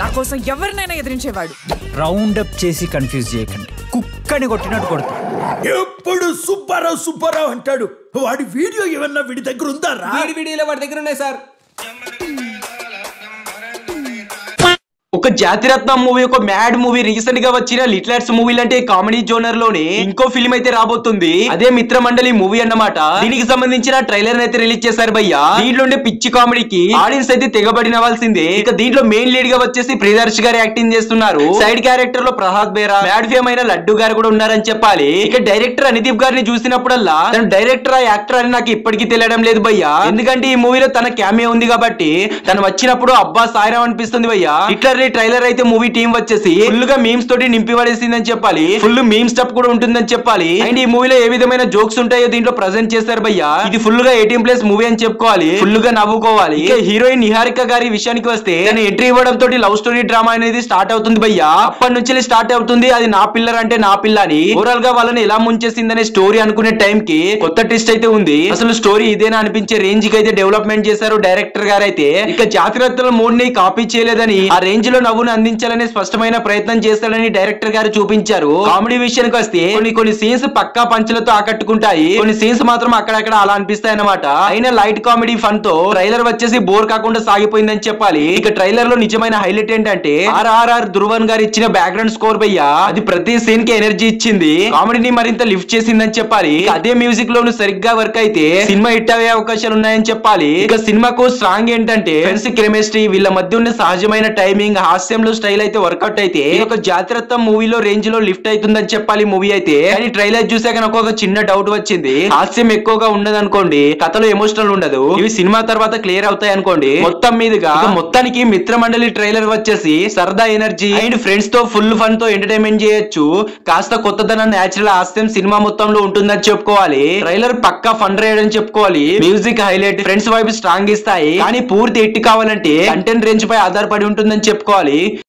నా కోసం ఎవరినైనా ఎదిరించేవాడు. రౌండ్ అప్ చేసి కన్ఫ్యూజ్ చేయకండి, కుక్కని కొట్టినట్టు కొడతా. ఎప్పుడు సుబ్బారావు అంటాడు. వాడి వీడియో ఏమన్నా వీడి దగ్గర ఉందా? వీడియోలో వాడి దగ్గర ఉన్నాయి సార్. ఒక జాతిరత్నం మూవీ, ఒక మ్యాడ్ మూవీ, రీసెంట్ గా వచ్చిన లిటిల్ ఆర్ట్స్ మూవీ లాంటి కామెడీ జోనర్ లోనే ఇంకో ఫిల్మ్ అయితే రాబోతుంది. అదే మిత్రమండలి మూవీ అన్నమాట. దీనికి సంబంధించిన ట్రైలర్ అయితే రిలీజ్ చేశారు భయ్యా. దీంట్లో పిచ్చి కామెడీకి ఆడియన్స్ అయితే తెగబడినవలసిందే. ఇక దీంట్లో మెయిన్ లీడ్ గా వచ్చేసి ప్రియదర్శి గారు యాక్టింగ్ చేస్తున్నారు. సైడ్ క్యారెక్టర్ లో ప్రసాద్ బేరా, మ్యాడ్ ఫేమ్ అయిన లడ్డు గారు కూడా ఉన్నారని చెప్పాలి. ఇక డైరెక్టర్ అనుదీప్ గారిని చూసినప్పుడల్లా తను డైరెక్టర్ ఆ యాక్టర్ అని నాకు ఇప్పటికీ తెలియడం లేదు భయ్యా. ఎందుకంటే ఈ మూవీలో తన క్యామియో ఉంది కాబట్టి తను వచ్చినప్పుడు అబ్బా సాయిరాం అనిపిస్తుంది భయ్యా. లిటరల్లీ ట్రైలర్ అయితే మూవీ టీం వచ్చేసి ఫుల్ గా మీమ్స్ తోటి నింపి పడేసిందని చెప్పాలి. ఫుల్ మీమ్ స్టఫ్ కూడా ఉంటుందని చెప్పాలి. అండ్ ఈ మూవీలో ఏ విధమైన జోక్స్ ఉంటాయో దీంట్లో ప్రెజెంట్ చేశారు భయ్యా. ఇది ఫుల్ గా 18+ మూవీ అని చెప్పుకోవాలి. ఫుల్ గా నవ్వుకోవాలి. ఇక హీరోయిన్ నిహారిక గారి విషయానికి వస్తే తన ఎంట్రీ ఇవ్వడం తోటి లవ్ స్టోరీ డ్రామా అనేది స్టార్ట్ అవుతుంది భయ్యా. అప్పటి నుంచి స్టార్ట్ అవుతుంది. అది నా పిల్లర్ అంటే నా పిల్ల అని ఓవరాల్ గా వాళ్ళని ఎలా ముంచేసిందనే స్టోరీ అనుకునే టైం కి కొత్త ట్విస్ట్ అయితే ఉంది. అసలు స్టోరీ ఇదేనా అనిపించే రేంజ్ కి అయితే డెవలప్మెంట్ చేశారు డైరెక్టర్ గారు అయితే. ఇక జాతిరత్నాల మూడ్ ని కాపీ చేయలేదని, ఆ రేంజ్ లో నవ్వును అందించాలనే స్పష్టమైన ప్రయత్నం చేస్తాడని డైరెక్టర్ గారు చూపించారు. కామెడీ విషయానికి వస్తే కొన్ని సీన్స్ పక్కా పంచులతో ఆకట్టుకుంటాయి. కొన్ని సీన్స్ మాత్రం అక్కడక్కడ అలా అనిపిస్తాయి అన్నమాట. అయినా లైట్ కామెడీ ఫన్ తో ట్రైలర్ వచ్చేసి బోర్ కాకుండా సాగిపోయిందని చెప్పాలి. ఇక ట్రైలర్ లో నిజమైన హైలైట్ ఏంటంటే RRR ధృవన్ గారు ఇచ్చిన బ్యాక్గ్రౌండ్ స్కోర్ భయ్యా. అది ప్రతి సీన్ కి ఎనర్జీ ఇచ్చింది, కామెడీని మరింత లిఫ్ట్ చేసిందని చెప్పాలి. అదే మ్యూజిక్ లోను సరిగ్గా వర్క్ అయితే సినిమా హిట్ అయ్యే అవకాశాలు ఉన్నాయని చెప్పాలి. ఇక సినిమాకు స్ట్రాంగ్ ఏంటంటే ఫ్రెండ్స్ కెమిస్ట్రీ, వీళ్ళ మధ్య ఉన్న సహజమైన టైమింగ్, హాస్యంలో స్టైల్ అయితే వర్కౌట్ అయితే ఒక జాతిరత్నం మూవీలో రేంజ్ లో లిఫ్ట్ అవుతుందని చెప్పాలి మూవీ అయితే. కానీ ట్రైలర్ చూసాక నాకు ఒక చిన్న డౌట్ వచ్చింది. హాస్యం ఎక్కువగా ఉండదు అనుకోండి, కథలో ఎమోషనల్ ఉండదు. ఇవి సినిమా తర్వాత క్లియర్ అవుతాయి అనుకోండి. మొత్తం మీదుగా మొత్తానికి మిత్రమండలి ట్రైలర్ వచ్చేసి సరదా ఎనర్జీ అండ్ ఫ్రెండ్స్ తో ఫుల్ ఫన్ తో ఎంటర్టైన్మెంట్ చేయొచ్చు. కాస్త కొత్తదనం, నేచురల్ హాస్యం సినిమా మొత్తంలో ఉంటుందని చెప్పుకోవాలి. ట్రైలర్ పక్కా ఫన్ రైడ్ అని చెప్పుకోవాలి. మ్యూజిక్ హైలైట్, ఫ్రెండ్స్ వైపు స్ట్రాంగ్ ఇస్తాయి. కానీ పూర్తి హిట్ కావాలంటే కంటెంట్ రేంజ్ పై ఆధారపడి ఉంటుందని చెప్పుకోవాలి.